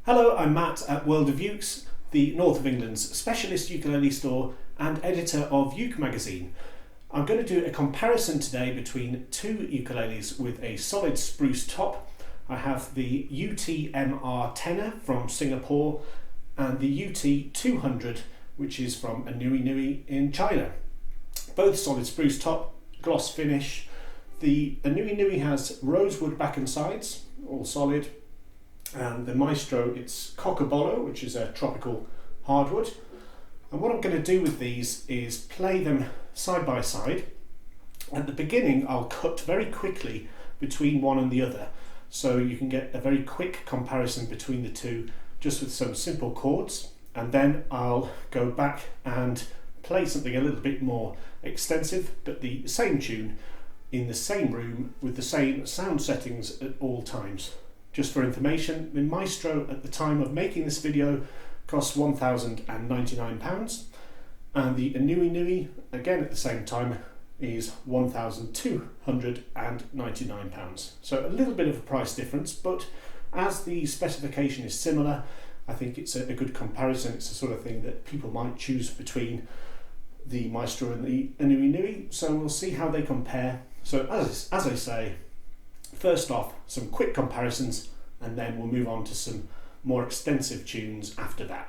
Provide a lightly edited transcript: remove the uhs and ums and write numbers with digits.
Hello, I'm Matt at World of Ukes, the North of England's specialist ukulele store and editor of Uke magazine. I'm going to do a comparison today between two ukuleles with a solid spruce top. I have the UT-MR Tenor from Singapore and the UT-200, which is from aNueNue in China. Both solid spruce top, gloss finish. The aNueNue has rosewood back and sides, all solid. And the Maestro, it's Cocobolo, which is a tropical hardwood. And what I'm going to do with these is play them side by side. At the beginning, I'll cut very quickly between one and the other, so you can get a very quick comparison between the two, just with some simple chords. And then I'll go back and play something a little bit more extensive, but the same tune in the same room with the same sound settings at all times. Just for information, the Maestro at the time of making this video costs £1,099, and the aNueNue, again at the same time, is £1,299. So a little bit of a price difference, but as the specification is similar, I think it's a good comparison. It's the sort of thing that people might choose between the Maestro and the aNueNue, so we'll see how they compare. So as I say, first off, some quick comparisons, and then we'll move on to some more extensive tunes after that.